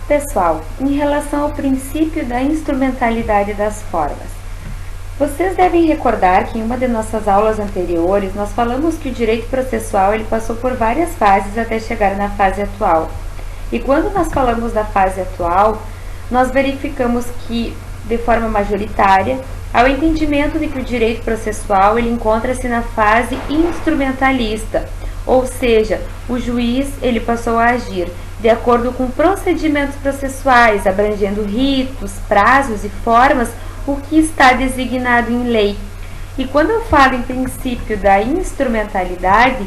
Pessoal, em relação ao princípio da instrumentalidade das formas, vocês devem recordar que em uma de nossas aulas anteriores nós falamos que o direito processual ele passou por várias fases até chegar na fase atual. E quando nós falamos da fase atual, nós verificamos que, de forma majoritária, há o entendimento de que o direito processual ele encontra-se na fase instrumentalista, ou seja, o juiz ele passou a agir de acordo com procedimentos processuais, abrangendo ritos, prazos e formas, o que está designado em lei. E quando eu falo em princípio da instrumentalidade,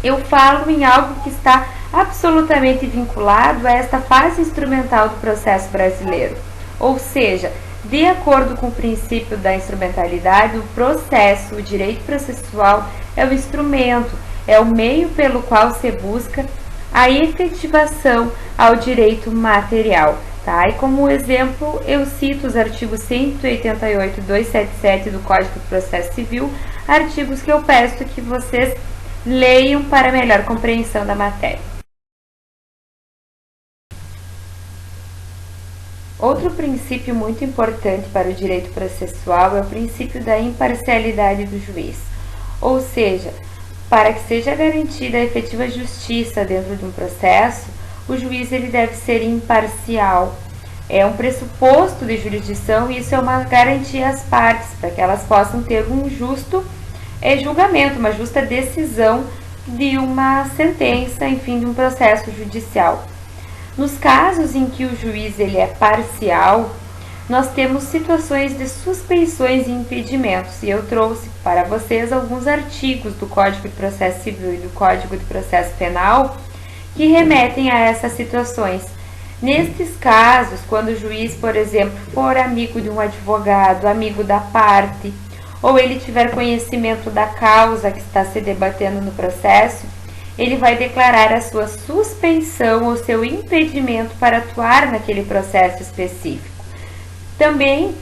eu falo em algo que está absolutamente vinculado a esta fase instrumental do processo brasileiro. Ou seja, de acordo com o princípio da instrumentalidade, o processo, o direito processual é o instrumento, é o meio pelo qual se busca a efetivação ao direito material. Tá? E como exemplo, eu cito os artigos 188 e 277 do Código de Processo Civil, artigos que eu peço que vocês leiam para melhor compreensão da matéria. Outro princípio muito importante para o direito processual é o princípio da imparcialidade do juiz, ou seja, para que seja garantida a efetiva justiça dentro de um processo, o juiz ele deve ser imparcial. É um pressuposto de jurisdição e isso é uma garantia às partes, para que elas possam ter um justo julgamento, uma justa decisão de uma sentença, enfim, de um processo judicial. Nos casos em que o juiz ele é parcial, nós temos situações de suspeições e impedimentos, e eu trouxe para vocês alguns artigos do Código de Processo Civil e do Código de Processo Penal que remetem a essas situações. Nestes casos, quando o juiz, por exemplo, for amigo de um advogado, amigo da parte, ou ele tiver conhecimento da causa que está se debatendo no processo, ele vai declarar a sua suspeição ou seu impedimento para atuar naquele processo específico. Também,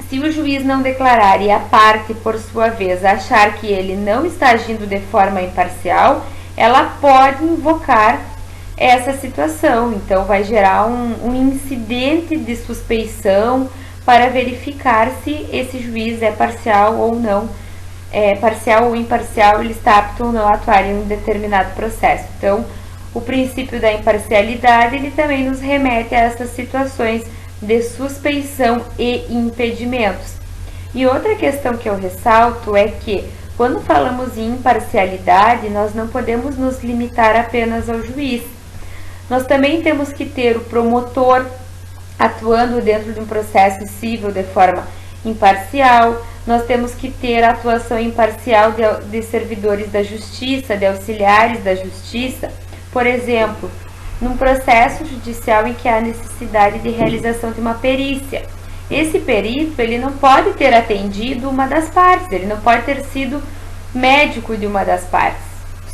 se o juiz não declarar e a parte, por sua vez, achar que ele não está agindo de forma imparcial, ela pode invocar essa situação. Então, vai gerar um incidente de suspeição para verificar se esse juiz é parcial ou não, parcial ou imparcial, ele está apto ou não a atuar em um determinado processo. Então, o princípio da imparcialidade, ele também nos remete a essas situações de suspeição e impedimentos. E outra questão que eu ressalto é que, quando falamos em imparcialidade, nós não podemos nos limitar apenas ao juiz. Nós também temos que ter o promotor atuando dentro de um processo civil de forma imparcial, nós temos que ter a atuação imparcial de servidores da justiça, de auxiliares da justiça, por exemplo, num processo judicial em que há necessidade de realização de uma perícia. Esse perito, ele não pode ter atendido uma das partes, ele não pode ter sido médico de uma das partes,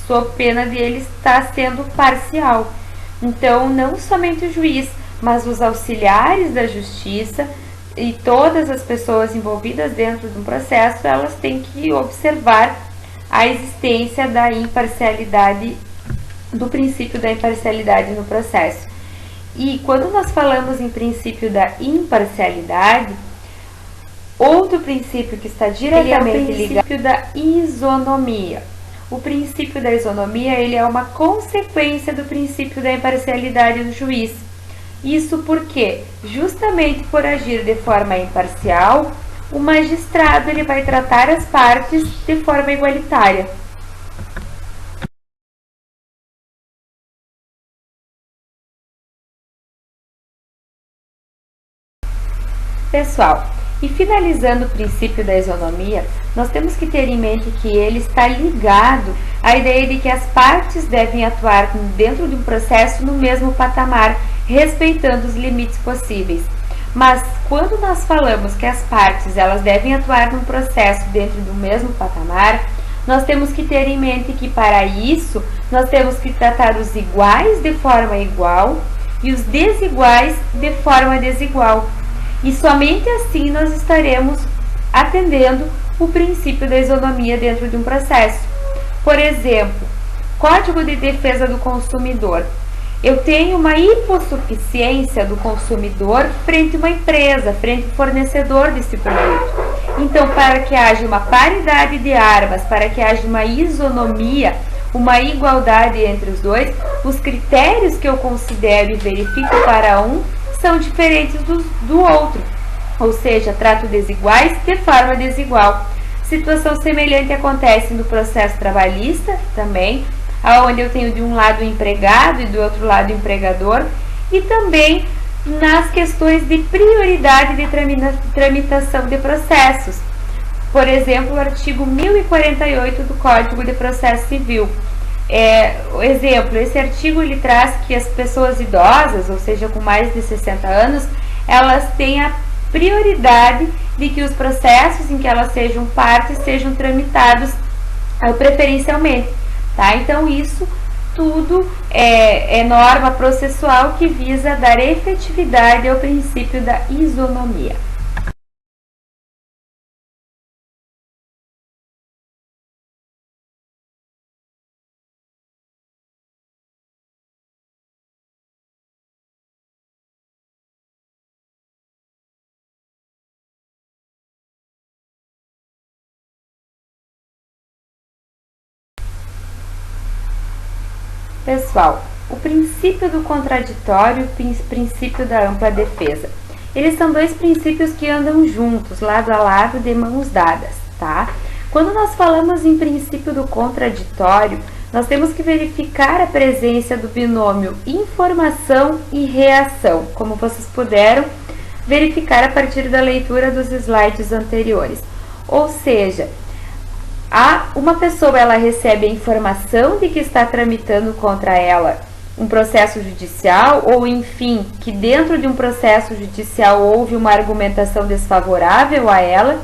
sob pena de ele estar sendo parcial. Então, não somente o juiz, mas os auxiliares da justiça e todas as pessoas envolvidas dentro de um processo, elas têm que observar a existência da imparcialidade, do princípio da imparcialidade no processo. E quando nós falamos em princípio da imparcialidade, outro princípio que está diretamente ligado é o princípio da isonomia. O princípio da isonomia, ele é uma consequência do princípio da imparcialidade do juiz. Isso porque, justamente por agir de forma imparcial, o magistrado ele vai tratar as partes de forma igualitária. Pessoal, e finalizando o princípio da isonomia, nós temos que ter em mente que ele está ligado à ideia de que as partes devem atuar dentro de um processo no mesmo patamar, respeitando os limites possíveis. Mas quando nós falamos que as partes elas devem atuar num processo dentro do mesmo patamar, nós temos que ter em mente que para isso nós temos que tratar os iguais de forma igual e os desiguais de forma desigual. E somente assim nós estaremos atendendo o princípio da isonomia dentro de um processo. Por exemplo, Código de Defesa do Consumidor. Eu tenho uma hipossuficiência do consumidor frente a uma empresa, frente ao fornecedor desse produto. Então, para que haja uma paridade de armas, para que haja uma isonomia, uma igualdade entre os dois, os critérios que eu considero e verifico para um são diferentes do outro. Ou seja, trato desiguais de forma desigual. Situação semelhante acontece no processo trabalhista também, onde eu tenho de um lado o empregado e do outro lado o empregador, e também nas questões de prioridade de tramitação de processos. Por exemplo, o artigo 1048 do Código de Processo Civil. Exemplo, esse artigo ele traz que as pessoas idosas, ou seja, com mais de 60 anos, elas têm a prioridade de que os processos em que elas sejam partes sejam tramitados preferencialmente. Tá? Então, isso tudo é norma processual que visa dar efetividade ao princípio da isonomia. Pessoal, o princípio do contraditório e o princípio da ampla defesa. Eles são dois princípios que andam juntos, lado a lado, de mãos dadas, tá? Quando nós falamos em princípio do contraditório, nós temos que verificar a presença do binômio informação e reação, como vocês puderam verificar a partir da leitura dos slides anteriores. Ou seja, uma pessoa ela recebe a informação de que está tramitando contra ela um processo judicial, ou enfim, que dentro de um processo judicial houve uma argumentação desfavorável a ela,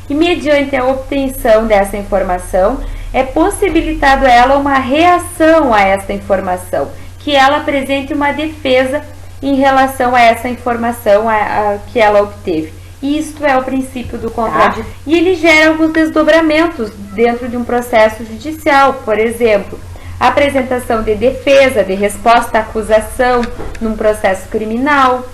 e mediante a obtenção dessa informação é possibilitado a ela uma reação a essa informação, que ela apresente uma defesa em relação a essa informação que ela obteve. Isto é o princípio do contraditório. E ele gera alguns desdobramentos dentro de um processo judicial. Por exemplo, a apresentação de defesa, de resposta à acusação num processo criminal,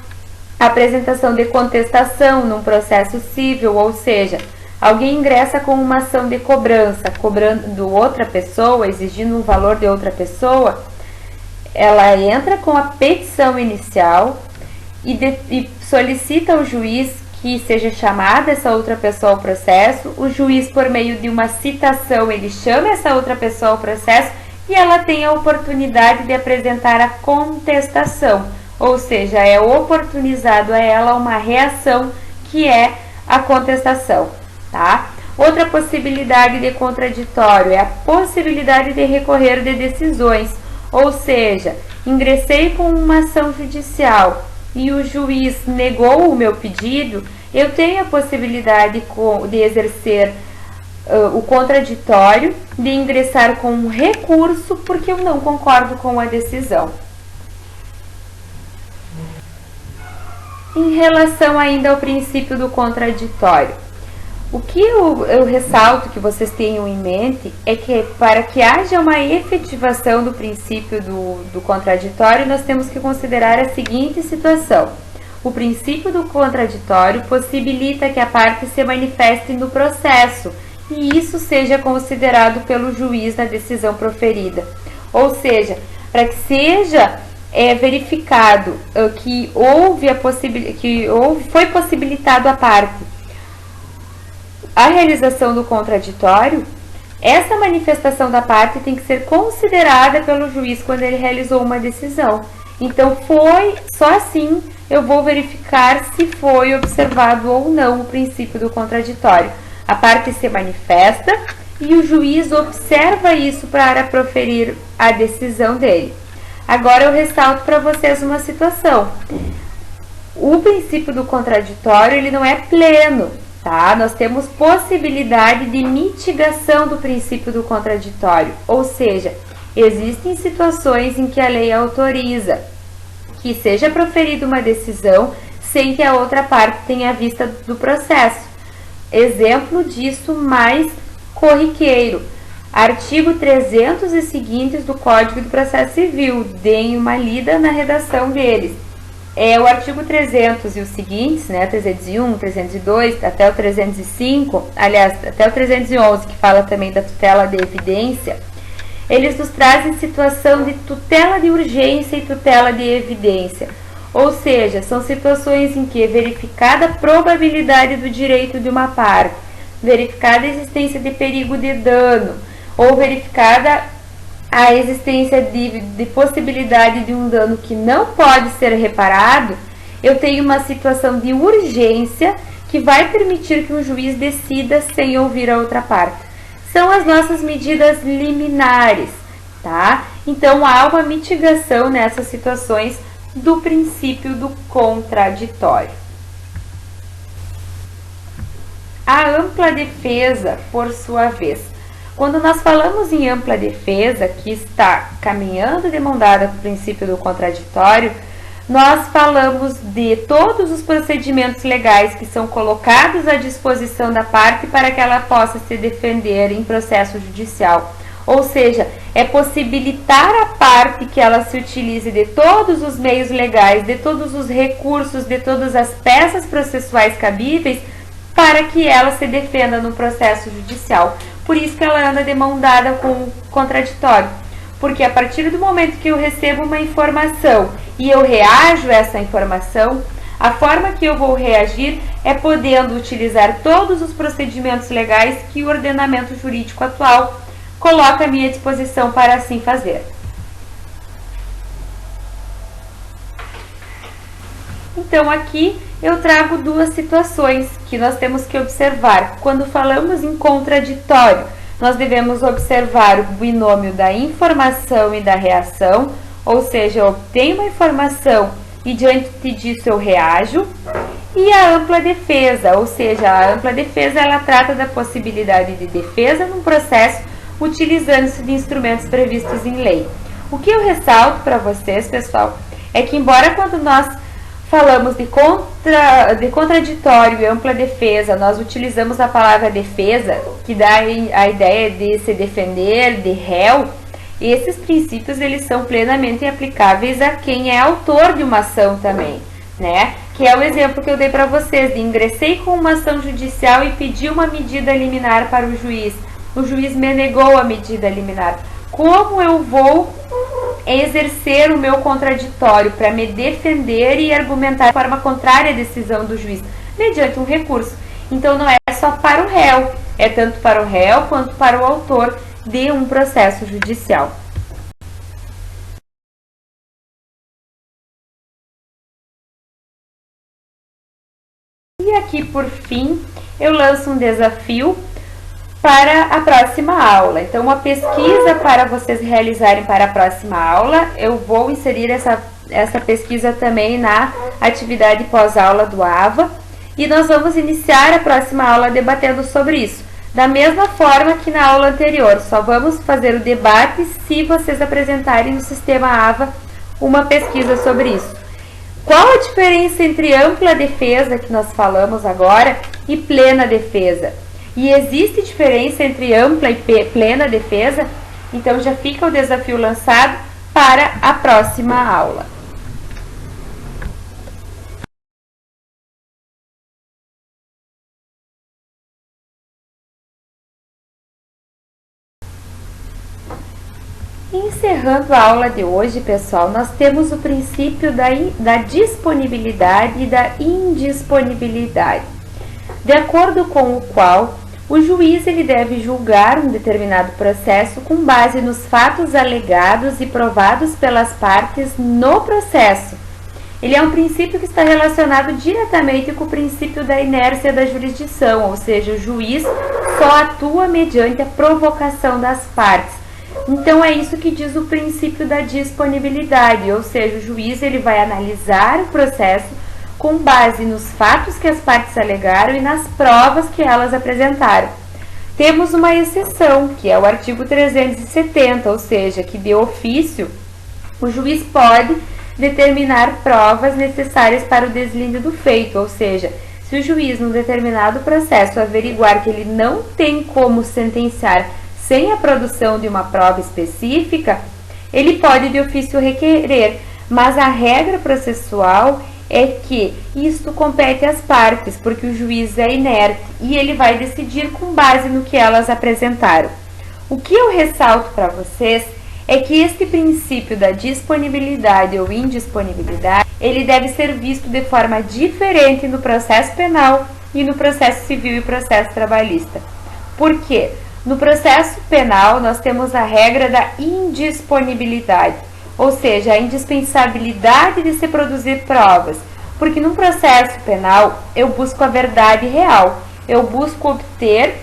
a apresentação de contestação num processo civil, ou seja, alguém ingressa com uma ação de cobrança, cobrando outra pessoa, exigindo um valor de outra pessoa, ela entra com a petição inicial e solicita ao juiz que seja chamada essa outra pessoa ao processo. O juiz, por meio de uma citação, ele chama essa outra pessoa ao processo e ela tem a oportunidade de apresentar a contestação, ou seja, é oportunizado a ela uma reação que é a contestação, tá? Outra possibilidade de contraditório é a possibilidade de recorrer de decisões, ou seja, ingressei com uma ação judicial e o juiz negou o meu pedido, eu tenho a possibilidade de exercer o contraditório, de ingressar com um recurso porque eu não concordo com a decisão. Em relação ainda ao princípio do contraditório, o que eu ressalto que vocês tenham em mente é que para que haja uma efetivação do princípio do contraditório, nós temos que considerar a seguinte situação. O princípio do contraditório possibilita que a parte se manifeste no processo e isso seja considerado pelo juiz na decisão proferida. Ou seja, para que seja verificado que foi possibilitado a parte a realização do contraditório, essa manifestação da parte tem que ser considerada pelo juiz quando ele realizou uma decisão. Então, só assim eu vou verificar se foi observado ou não o princípio do contraditório. A parte se manifesta e o juiz observa isso para proferir a decisão dele. Agora eu ressalto para vocês uma situação. O princípio do contraditório ele não é pleno. Tá? Nós temos possibilidade de mitigação do princípio do contraditório, ou seja, existem situações em que a lei autoriza que seja proferida uma decisão sem que a outra parte tenha vista do processo. Exemplo disso mais corriqueiro, Artigo 300 e seguintes do Código do Processo Civil. Deem uma lida na redação deles. É o artigo 300 e os seguintes, né, 301, 302, até o 305, aliás, até o 311, que fala também da tutela de evidência, eles nos trazem situação de tutela de urgência e tutela de evidência. Ou seja, são situações em que, verificada a probabilidade do direito de uma parte, verificada a existência de perigo de dano, ou verificada a existência de possibilidade de um dano que não pode ser reparado, eu tenho uma situação de urgência que vai permitir que um juiz decida sem ouvir a outra parte. São as nossas medidas liminares, tá? Então, há uma mitigação nessas situações do princípio do contraditório. A ampla defesa, por sua vez. Quando nós falamos em ampla defesa, que está caminhando de mão dada com o princípio do contraditório, nós falamos de todos os procedimentos legais que são colocados à disposição da parte para que ela possa se defender em processo judicial. Ou seja, é possibilitar à parte que ela se utilize de todos os meios legais, de todos os recursos, de todas as peças processuais cabíveis para que ela se defenda no processo judicial. Por isso que ela anda de mão dada com o contraditório. Porque a partir do momento que eu recebo uma informação e eu reajo a essa informação, a forma que eu vou reagir é podendo utilizar todos os procedimentos legais que o ordenamento jurídico atual coloca à minha disposição para assim fazer. Então, aqui eu trago duas situações que nós temos que observar. Quando falamos em contraditório, nós devemos observar o binômio da informação e da reação, ou seja, eu obtenho uma informação e diante disso eu reajo. E a ampla defesa, ou seja, a ampla defesa ela trata da possibilidade de defesa num processo utilizando-se de instrumentos previstos em lei. O que eu ressalto para vocês, pessoal, é que embora quando nós falamos de contraditório e ampla defesa, nós utilizamos a palavra defesa, que dá a ideia de se defender, de réu. Esses princípios eles são plenamente aplicáveis a quem é autor de uma ação também, né? Que é o exemplo que eu dei para vocês, de ingressei com uma ação judicial e pedi uma medida liminar para o juiz me negou a medida liminar. Como eu vou exercer o meu contraditório para me defender e argumentar de forma contrária à decisão do juiz? Mediante um recurso. Então, não é só para o réu, é tanto para o réu quanto para o autor de um processo judicial. E aqui, por fim, eu lanço um desafio para a próxima aula. Então, uma pesquisa para vocês realizarem para a próxima aula. Eu vou inserir essa pesquisa também na atividade pós-aula do AVA. E nós vamos iniciar a próxima aula debatendo sobre isso. Da mesma forma que na aula anterior, só vamos fazer o debate se vocês apresentarem no sistema AVA uma pesquisa sobre isso. Qual a diferença entre ampla defesa, que nós falamos agora, e plena defesa? E existe diferença entre ampla e plena defesa? Então já fica o desafio lançado para a próxima aula. Encerrando a aula de hoje, pessoal, nós temos o princípio da disponibilidade e da indisponibilidade, de acordo com o qual o juiz ele deve julgar um determinado processo com base nos fatos alegados e provados pelas partes no processo. Ele é um princípio que está relacionado diretamente com o princípio da inércia da jurisdição, ou seja, o juiz só atua mediante a provocação das partes. Então, é isso que diz o princípio da disponibilidade, ou seja, o juiz ele vai analisar o processo com base nos fatos que as partes alegaram e nas provas que elas apresentaram. Temos uma exceção, que é o artigo 370, ou seja, que de ofício o juiz pode determinar provas necessárias para o deslinde do feito, ou seja, se o juiz, num determinado processo, averiguar que ele não tem como sentenciar sem a produção de uma prova específica, ele pode de ofício requerer, mas a regra processual é que isto compete às partes, porque o juiz é inerte e ele vai decidir com base no que elas apresentaram. O que eu ressalto para vocês é que este princípio da disponibilidade ou indisponibilidade, ele deve ser visto de forma diferente no processo penal e no processo civil e processo trabalhista. Por quê? No processo penal, nós temos a regra da indisponibilidade, ou seja, a indispensabilidade de se produzir provas, porque num processo penal eu busco a verdade real, eu busco obter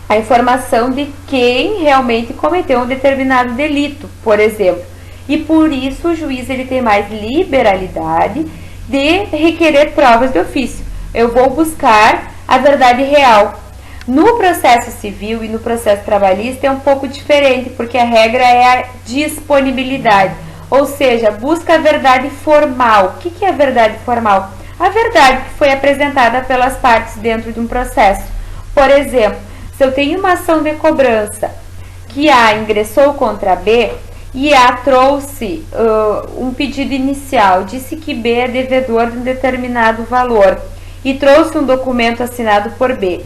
a informação de quem realmente cometeu um determinado delito, por exemplo, e por isso o juiz ele tem mais liberalidade de requerer provas de ofício. Eu vou buscar a verdade real. No processo civil e no processo trabalhista é um pouco diferente, porque a regra é a disponibilidade, ou seja, busca a verdade formal. O que é a verdade formal? A verdade que foi apresentada pelas partes dentro de um processo. Por exemplo, se eu tenho uma ação de cobrança que A ingressou contra B e A trouxe um pedido inicial, disse que B é devedor de um determinado valor e trouxe um documento assinado por B.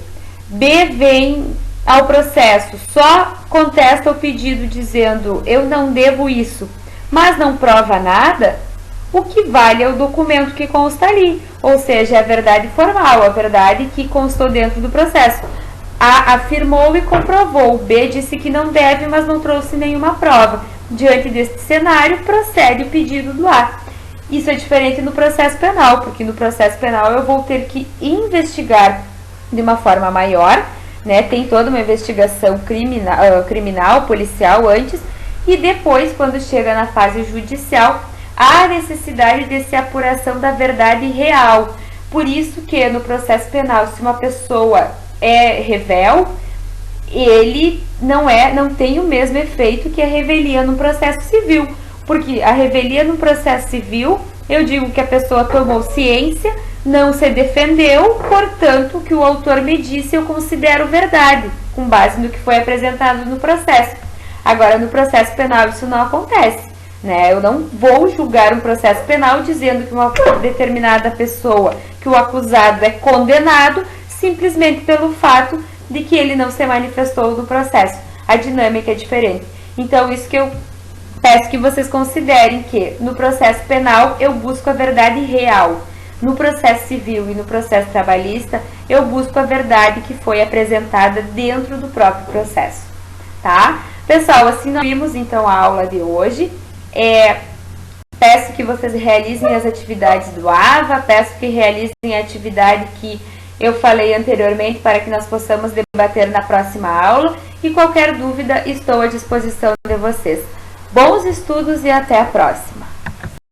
B vem ao processo, só contesta o pedido dizendo eu não devo isso, mas não prova nada, o que vale é o documento que consta ali, ou seja, é a verdade formal, a verdade que constou dentro do processo. A afirmou e comprovou, B disse que não deve, mas não trouxe nenhuma prova. Diante deste cenário, procede o pedido do A. Isso é diferente no processo penal, porque no processo penal eu vou ter que investigar de uma forma maior, né? Tem toda uma investigação criminal, policial antes, e depois, quando chega na fase judicial, há necessidade de se apuração da verdade real. Por isso que no processo penal, se uma pessoa é revel, ele não tem o mesmo efeito que a revelia no processo civil, porque a revelia no processo civil, eu digo que a pessoa tomou ciência, não se defendeu, portanto, o que o autor me disse eu considero verdade, com base no que foi apresentado no processo. Agora, no processo penal isso não acontece, né? Eu não vou julgar um processo penal dizendo que uma determinada pessoa, que o acusado é condenado, simplesmente pelo fato de que ele não se manifestou no processo. A dinâmica é diferente. Então, isso que eu peço que vocês considerem, que no processo penal eu busco a verdade real. No processo civil e no processo trabalhista, eu busco a verdade que foi apresentada dentro do próprio processo. Tá? Pessoal, assim nós vimos então a aula de hoje. Peço que vocês realizem as atividades do AVA, peço que realizem a atividade que eu falei anteriormente para que nós possamos debater na próxima aula, e qualquer dúvida estou à disposição de vocês. Bons estudos e até a próxima!